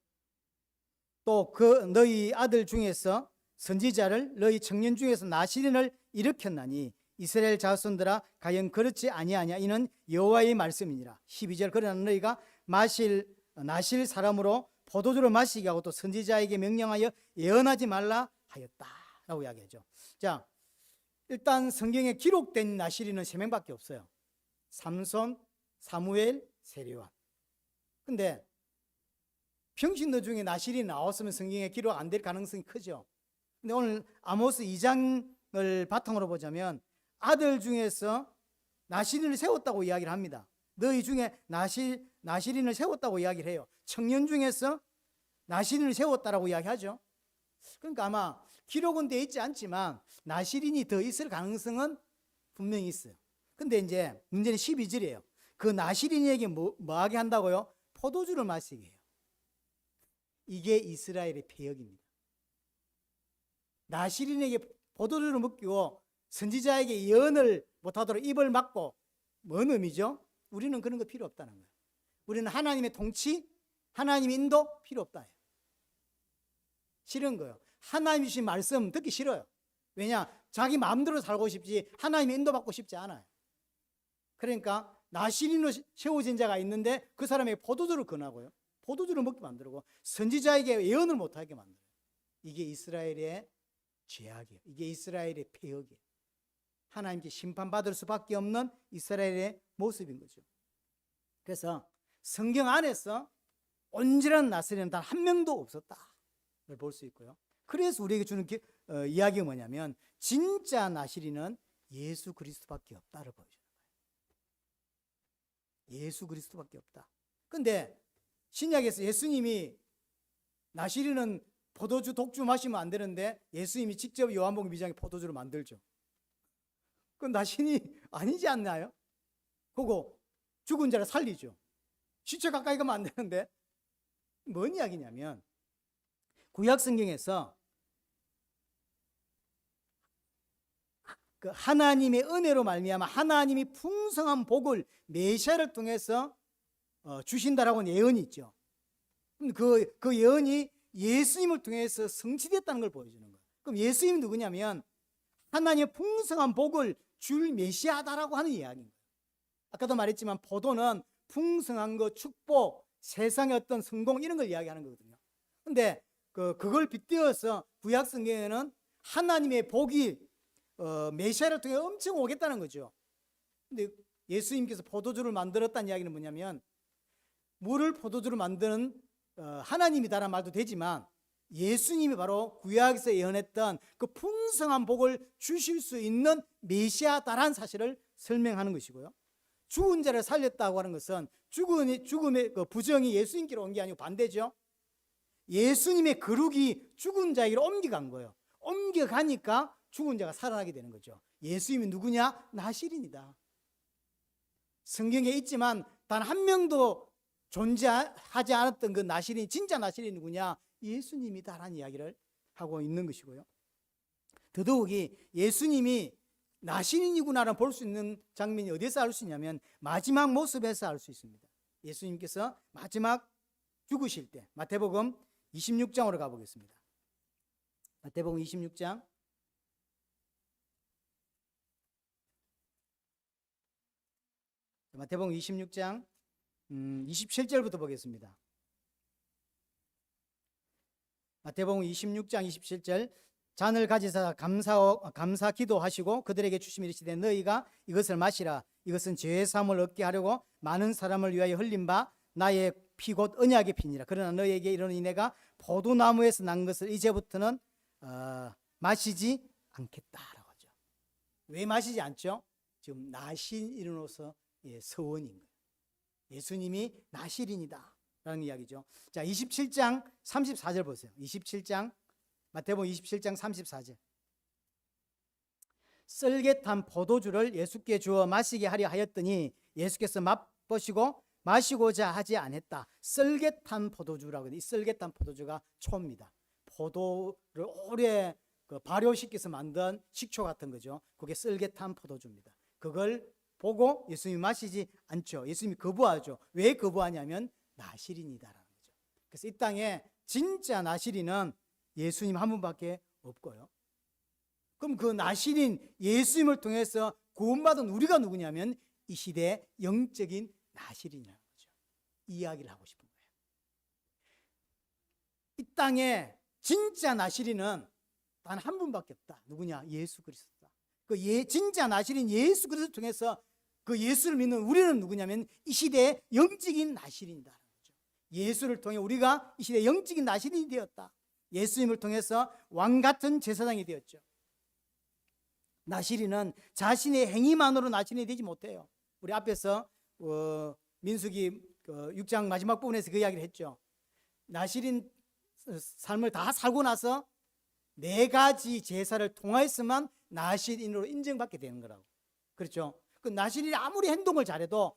또 너희 아들 중에서 선지자를 너희 청년 중에서 나실인을 일으켰나니 이스라엘 자손들아 과연 그렇지 아니하냐? 이는 여호와의 말씀이니라. 12절. 그러나 너희가 나실 사람으로 포도주를 마시게 하고 또 선지자에게 명령하여 예언하지 말라 하였다. 라고 이야기하죠. 자, 일단 성경에 기록된 나시린은 3명밖에 없어요. 삼손, 사무엘, 세리완. 근데 평신도 중에 나실이 나왔으면 성경에 기록 안 될 가능성이 크죠. 근데 오늘 아모스 2장을 바탕으로 보자면 아들 중에서 나시린을 세웠다고 이야기를 합니다. 너희 중에 나시린을 세웠다고 이야기를 해요. 청년 중에서 나시린을 세웠다라고 이야기하죠. 그러니까 아마 기록은 되어 있지 않지만 나시린이 더 있을 가능성은 분명히 있어요. 근데 이제 문제는 12절이에요. 그 나시린에게 뭐하게 한다고요? 포도주를 마시게 해요. 이게 이스라엘의 폐역입니다. 나시린에게 포도주를 먹이고 선지자에게 예언을 못하도록 입을 막고, 뭔 의미죠? 우리는 그런 거 필요 없다는 거예요. 우리는 하나님의 통치, 하나님의 인도 필요 없다. 싫은 거예요. 하나님이 주신 말씀 듣기 싫어요. 왜냐? 자기 마음대로 살고 싶지 하나님의 인도받고 싶지 않아요. 그러니까 나시린으로 세워진 자가 있는데 그 사람에게 포도주를 권하고요, 포도주를 먹게 만들고 선지자에게 예언을 못하게 만들어요. 이게 이스라엘의 죄악이에요. 이게 이스라엘의 폐역이에요. 하나님께 심판받을 수밖에 없는 이스라엘의 모습인 거죠. 그래서 성경 안에서 온전한 나시린은 단 한 명도 없었다를 볼 수 있고요. 그래서 우리에게 주는 이야기가 뭐냐면 진짜 나시린은 예수 그리스도밖에 없다를 보여주는 거예요. 예수 그리스도밖에 없다. 그런데 신약에서 예수님이 나시린은 포도주 독주 마시면 안 되는데 예수님이 직접 요한복음 2장에 포도주를 만들죠. 그건 나신이 아니지 않나요? 그거 죽은 자를 살리죠. 시체 가까이 가면 안 되는데. 뭔 이야기냐면 구약 성경에서 그 하나님의 은혜로 말미암아 하나님이 풍성한 복을 메시아를 통해서 주신다라고 예언이 있죠. 그 예언이 예수님을 통해서 성취됐다는 걸 보여주는 거예요. 그럼 예수님이 누구냐면 하나님의 풍성한 복을 줄 메시아다라고 하는 이야기인 거예요. 아까도 말했지만 포도는 풍성한 것, 축복, 세상의 어떤 성공 이런 걸 이야기하는 거거든요. 그런데 그걸 빗대어서 구약 성경에는 하나님의 복이 메시아를 통해 엄청 오겠다는 거죠. 근데 예수님께서 포도주를 만들었다는 이야기는 뭐냐면 물을 포도주로 만드는 하나님이다라는 말도 되지만 예수님이 바로 구약에서 예언했던 그 풍성한 복을 주실 수 있는 메시아다라는 사실을 설명하는 것이고요. 죽은 자를 살렸다고 하는 것은 죽음의 그 부정이 예수님께로 온 게 아니고 반대죠. 예수님의 거룩이 죽은 자에게로 옮겨간 거예요. 옮겨가니까 죽은 자가 살아나게 되는 거죠. 예수님이 누구냐? 나시린이다. 성경에 있지만 단 한 명도 존재하지 않았던 그 나시린, 진짜 나시린이 누구냐? 예수님이다라는 이야기를 하고 있는 것이고요. 더더욱이 예수님이 나시린이구나를 볼 수 있는 장면이 어디서 알 수 있냐면 마지막 모습에서 알 수 있습니다. 예수님께서 마지막 죽으실 때 마태복음 26장으로 가보겠습니다. 마태복음 26장 마태복음 26장 27절부터 보겠습니다. 마태복음 26장 27절 잔을 가지사 감사 기도하시고 그들에게 주시며 이르시되 너희가 이것을 마시라. 이것은 죄의 사함을 얻게 하려고 많은 사람을 위하여 흘린 바 나의 피 곧 언약의 피니라. 그러나 너희에게 이르노니 내가 포도나무에서 난 것을 이제부터는 마시지 않겠다라고 하죠. 왜 마시지 않죠? 지금 나신이로서 서원인 거예요. 예수님이 나시린이다 라는 이야기죠. 자, 27장 34절 보세요. 27장 마태복음 27장 34절. 썰깃한 포도주를 예수께 주어 마시게 하려 하였더니 예수께서 맛보시고 마시고자 하지 않았다. 썰깃한 포도주라고 해요. 이 썰깃한 포도주가 초입니다. 포도를 오래 발효시켜서 만든 식초 같은 거죠. 그게 썰깃한 포도주입니다. 그걸 보고 예수님이 마시지 않죠. 예수님이 거부하죠. 왜 거부하냐면 나시린이다라는 거죠. 그래서 이 땅에 진짜 나시린은 예수님 한 분밖에 없고요. 그럼 그 나시린 예수님을 통해서 구원받은 우리가 누구냐면 이 시대의 영적인 나시린이라는 거죠. 이 이야기를 하고 싶은 거예요. 이 땅에 진짜 나시린은 단 한 분밖에 없다. 누구냐? 예수 그리스도다. 진짜 나실인 예수 그리스도를 통해서 그 예수를 믿는 우리는 누구냐면 이 시대의 영적인 나실인이다. 예수를 통해 우리가 이 시대의 영적인 나실인이 되었다. 예수님을 통해서 왕 같은 제사장이 되었죠. 나실인은 자신의 행위만으로 나실인이 되지 못해요. 우리 앞에서 민수기 6장 마지막 부분에서 그 이야기를 했죠. 나실인 삶을 다 살고 나서 4가지 제사를 통하였으면 나실인으로 인정받게 되는 거라고. 그렇죠? 그 나실인이 아무리 행동을 잘해도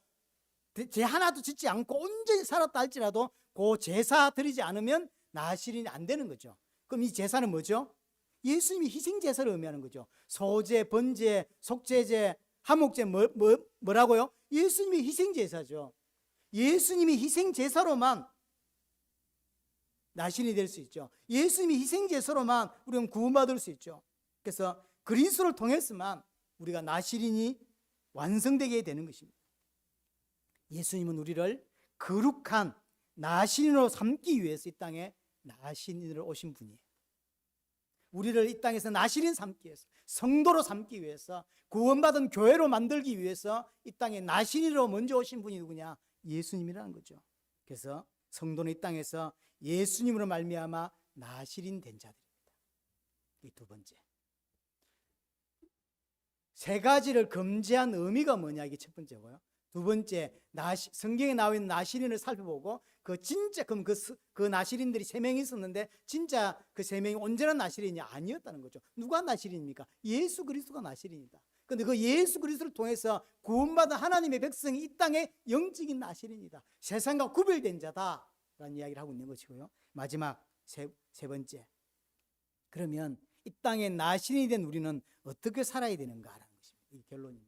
죄 하나도 짓지 않고 온전히 살았다 할지라도 그 제사 드리지 않으면 나실인이 안 되는 거죠. 그럼 이 제사는 뭐죠? 예수님이 희생제사를 의미하는 거죠. 소제, 번제, 속죄제, 화목제 뭐라고요? 예수님이 희생제사죠. 예수님이 희생제사로만 나신이 될 수 있죠. 예수님이 희생제사로만 우리는 구원받을 수 있죠. 그래서 그리스도를 통해서만 우리가 나실인이 완성되게 되는 것입니다. 예수님은 우리를 거룩한 나신인으로 삼기 위해서 이 땅에 나신인으로 오신 분이에요. 우리를 이 땅에서 나신인 삼기 위해서, 성도로 삼기 위해서, 구원받은 교회로 만들기 위해서 이 땅에 나신인으로 먼저 오신 분이 누구냐? 예수님이라는 거죠. 그래서 성도는 이 땅에서 예수님으로 말미암아 나실인 된 자들입니다. 이 두 번째, 3가지를 금지한 의미가 뭐냐? 이게 첫 번째고요. 두 번째, 성경에 나와 있는 나실인을 살펴보고 그럼 그 나실인들이 3명이 있었는데 진짜 그 3명이 온전한 나실인이 아니었다는 거죠. 누가 나실인입니까? 예수 그리스도가 나실인이다. 그런데 그 예수 그리스도를 통해서 구원받은 하나님의 백성이 이 땅에 영적인 나실인이다. 세상과 구별된 자다라는 이야기를 하고 있는 것이고요. 마지막 세 번째, 그러면 이 땅에 나실인이 된 우리는 어떻게 살아야 되는가라는 것입니다. 이 결론입니다.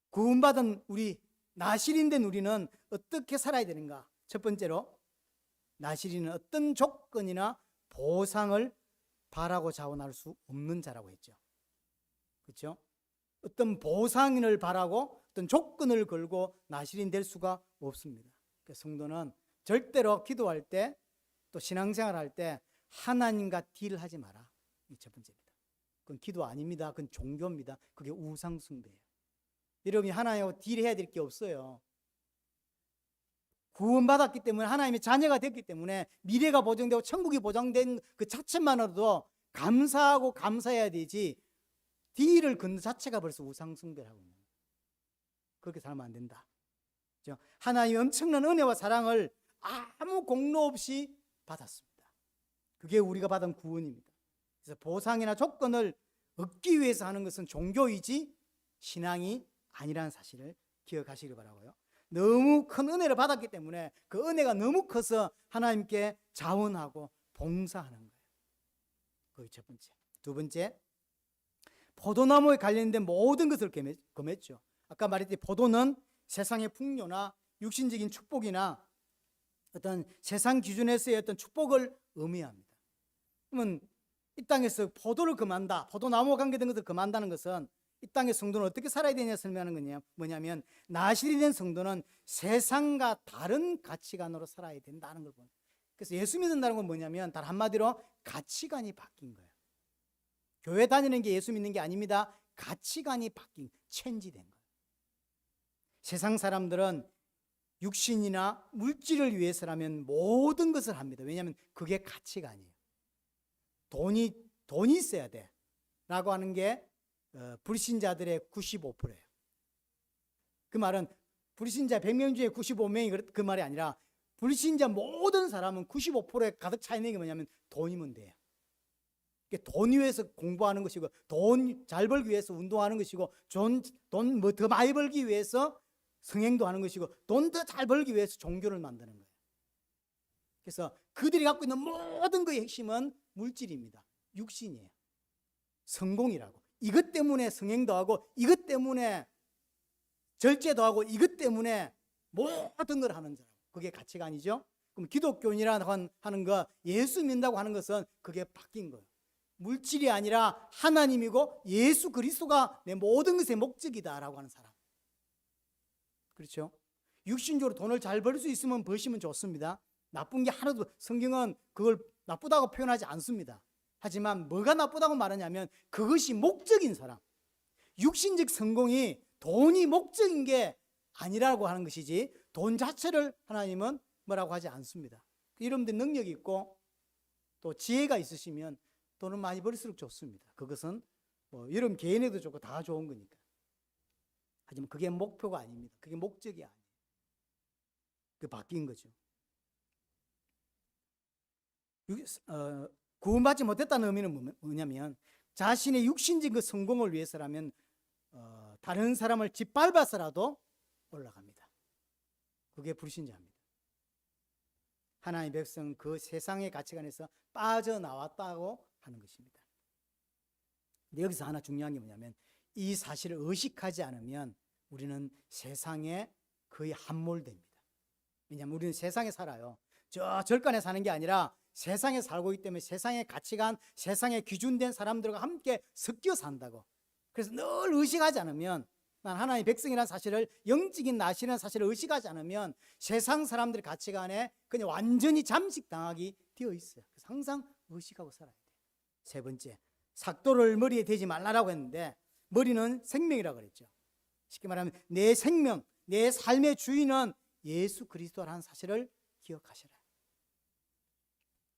구원받은 우리, 나실인 된 우리는 어떻게 살아야 되는가? 첫 번째로, 나실인은 어떤 조건이나 보상을 바라고 자원할 수 없는 자라고 했죠. 그렇죠? 어떤 보상을 바라고 어떤 조건을 걸고 나실인 될 수가 없습니다. 그래서 성도는 절대로 기도할 때, 또 신앙생활 할 때 하나님과 딜하지 마라. 이 첫 번째입니다. 그건 기도 아닙니다. 그건 종교입니다. 그게 우상숭배예요. 여러분이 하나님하고 딜해야 될 게 없어요. 구원받았기 때문에, 하나님의 자녀가 됐기 때문에 미래가 보장되고 천국이 보장된 그 자체만으로도 감사하고 감사해야 되지, 딜을 걷는 자체가 벌써 우상숭배를 하고 있는 거예요. 그렇게 살면 안 된다. 하나님의 엄청난 은혜와 사랑을 아무 공로 없이 받았습니다. 그게 우리가 받은 구원입니다. 그래서 보상이나 조건을 얻기 위해서 하는 것은 종교이지 신앙이 아니라는 사실을 기억하시길 바라고요. 너무 큰 은혜를 받았기 때문에 그 은혜가 너무 커서 하나님께 자원하고 봉사하는 거예요. 그게 첫 번째. 두 번째, 포도나무에 관련된 모든 것을 금했죠. 아까 말했듯이 포도는 세상의 풍요나 육신적인 축복이나 어떤 세상 기준에서의 어떤 축복을 의미합니다. 그러면 이 땅에서 포도를 금한다, 포도나무와 관계된 것을 금한다는 것은 이 땅의 성도는 어떻게 살아야 되냐 설명하는 거냐, 뭐냐면 나실이 된 성도는 세상과 다른 가치관으로 살아야 된다는 걸 보여요. 그래서 예수 믿는다는 건 뭐냐면 단 한마디로 가치관이 바뀐 거예요. 교회 다니는 게 예수 믿는 게 아닙니다. 가치관이 바뀐, 체인지된 거예요. 세상 사람들은 육신이나 물질을 위해서라면 모든 것을 합니다. 왜냐하면 그게 가치관이에요. 돈이 있어야 돼 라고 하는 게 불신자들의 95%예요. 그 말은 불신자 100명 중에 95명이 그 말이 아니라 불신자 모든 사람은 95%에 가득 차 있는 게 뭐냐면 돈이면 돼요. 돈 위해서 공부하는 것이고, 돈 잘 벌기 위해서 운동하는 것이고, 돈 뭐 더 많이 벌기 위해서 성행도 하는 것이고, 돈 더 잘 벌기 위해서 종교를 만드는 거예요. 그래서 그들이 갖고 있는 모든 것의 핵심은 물질입니다. 육신이에요. 성공이라고. 이것 때문에 성행도 하고, 이것 때문에 절제도 하고, 이것 때문에 모든 걸 하는 자라고. 그게 가치관이죠. 그럼 기독교인이라고 하는 거, 예수 믿는다고 하는 것은 그게 바뀐 거예요. 물질이 아니라 하나님이고 예수 그리스도가 내 모든 것의 목적이다라고 하는 사람. 그렇죠? 육신적으로 돈을 잘 벌 수 있으면 버시면 좋습니다. 나쁜 게 하나도, 성경은 그걸 나쁘다고 표현하지 않습니다. 하지만 뭐가 나쁘다고 말하냐면 그것이 목적인 사람, 육신적 성공이 돈이 목적인 게 아니라고 하는 것이지 돈 자체를 하나님은 뭐라고 하지 않습니다. 여러분들 능력이 있고 또 지혜가 있으시면 돈을 많이 벌수록 좋습니다. 그것은 뭐 여러분 개인에도 좋고 다 좋은 거니까. 하지만 그게 목표가 아닙니다. 그게 목적이 아니에요. 그 바뀐 거죠. 구원받지 못했다는 의미는 뭐냐면 자신의 육신적 그 성공을 위해서라면 다른 사람을 짓밟아서라도 올라갑니다. 그게 불신자입니다. 하나님의 백성 그 세상의 가치관에서 빠져나왔다고 하는 것입니다. 근데 여기서 하나 중요한 게 뭐냐면 이 사실을 의식하지 않으면 우리는 세상에 거의 함몰됩니다. 왜냐하면 우리는 세상에 살아요. 저 절간에 사는 게 아니라 세상에 살고 있기 때문에 세상의 가치관, 세상에 기준된 사람들과 함께 섞여 산다고. 그래서 늘 의식하지 않으면, 난 하나님의 백성이라는 사실을, 영적인 나시라는 사실을 의식하지 않으면 세상 사람들의 가치관에 그냥 완전히 잠식당하게 되어 있어요. 그래서 항상 의식하고 살아야 돼요. 세 번째, 삭도를 머리에 대지 말라라고 했는데 머리는 생명이라고 그랬죠. 쉽게 말하면 내 생명, 내 삶의 주인은 예수 그리스도라는 사실을 기억하시라.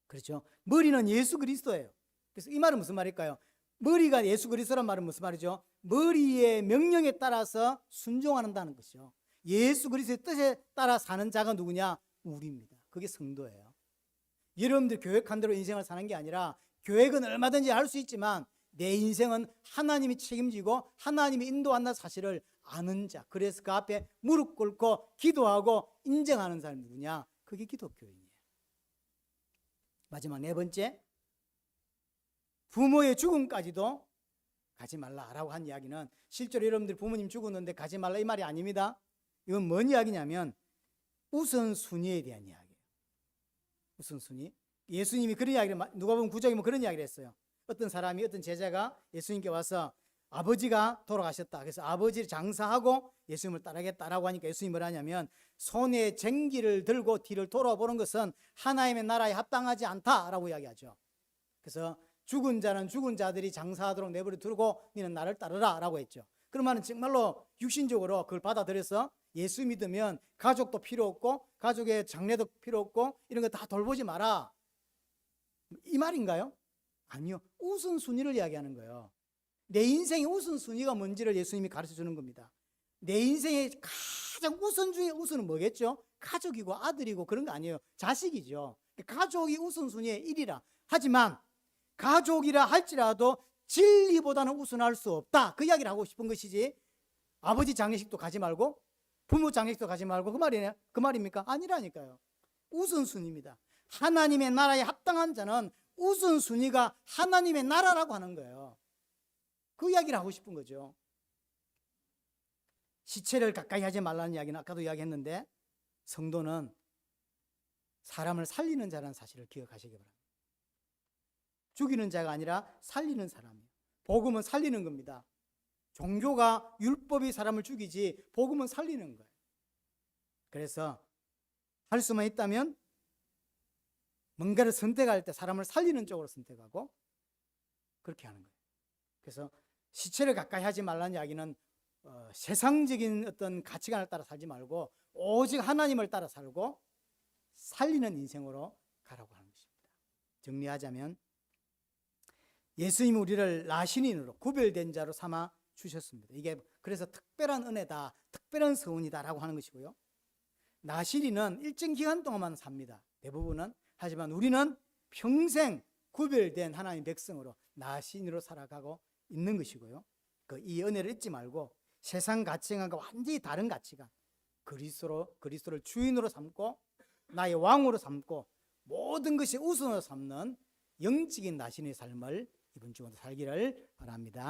그렇죠? 머리는 예수 그리스도예요. 그래서 이 말은 무슨 말일까요? 머리가 예수 그리스도란 말은 무슨 말이죠? 머리의 명령에 따라서 순종한다는 것이죠. 예수 그리스도의 뜻에 따라 사는 자가 누구냐? 우리입니다. 그게 성도예요. 여러분들 계획한 대로 인생을 사는 게 아니라 계획은 얼마든지 할 수 있지만 내 인생은 하나님이 책임지고 하나님이 인도한다는 사실을 아는 자. 그래서 그 앞에 무릎 꿇고 기도하고 인정하는 사람이 누구냐? 그게 기독교인이에요. 마지막 네 번째, 부모의 죽음까지도 가지 말라라고 한 이야기는 실제로 여러분들 부모님 죽었는데 가지 말라 이 말이 아닙니다. 이건 뭔 이야기냐면 우선순위에 대한 이야기예요. 우선순위. 예수님이 그런 이야기를, 누가복음 9장에 뭐 그런 이야기를 했어요. 어떤 사람이, 어떤 제자가 예수님께 와서 아버지가 돌아가셨다. 그래서 아버지를 장사하고 예수님을 따르겠다라고 하니까 예수님이 뭐라 하냐면 손에 쟁기를 들고 뒤를 돌아보는 것은 하나님의 나라에 합당하지 않다라고 이야기하죠. 그래서 죽은 자는 죽은 자들이 장사하도록 내버려 두고 너는 나를 따르라 라고 했죠. 그러면 정말로 육신적으로 그걸 받아들여서 예수 믿으면 가족도 필요 없고 가족의 장례도 필요 없고 이런 거 다 돌보지 마라, 이 말인가요? 아니요. 우선순위를 이야기하는 거예요. 내 인생의 우선순위가 뭔지를 예수님이 가르쳐 주는 겁니다. 내 인생의 가장 우선 중에 우선은 뭐겠죠? 가족이고 아들이고 그런 거 아니에요. 자식이죠. 가족이 우선순위의 1이라. 하지만 가족이라 할지라도 진리보다는 우선할 수 없다, 그 이야기를 하고 싶은 것이지 아버지 장례식도 가지 말고 부모 장례식도 가지 말고 그 말입니까? 아니라니까요. 우선순위입니다. 하나님의 나라에 합당한 자는 우선순위가 하나님의 나라라고 하는 거예요. 그 이야기를 하고 싶은 거죠. 시체를 가까이 하지 말라는 이야기는 아까도 이야기했는데 성도는 사람을 살리는 자라는 사실을 기억하시기 바랍니다. 죽이는 자가 아니라 살리는 사람이에요. 복음은 살리는 겁니다. 종교가, 율법이 사람을 죽이지 복음은 살리는 거예요. 그래서 할 수만 있다면 뭔가를 선택할 때 사람을 살리는 쪽으로 선택하고 그렇게 하는 거예요. 그래서 시체를 가까이 하지 말라는 이야기는 세상적인 어떤 가치관을 따라 살지 말고 오직 하나님을 따라 살고 살리는 인생으로 가라고 하는 것입니다. 정리하자면 예수님이 우리를 나신인으로 구별된 자로 삼아 주셨습니다. 이게 그래서 특별한 은혜다, 특별한 서운이다라고 하는 것이고요. 나신인은 일정 기간 동안만 삽니다. 대부분은. 하지만 우리는 평생 구별된 하나님의 백성으로 나신으로 살아가고 있는 것이고요. 이 은혜를 잊지 말고 세상 가치관과 완전히 다른 가치관, 그리스도를 주인으로 삼고 나의 왕으로 삼고 모든 것이 우선으로 삼는 영적인 나신의 삶을 이번 주도 살기를 바랍니다.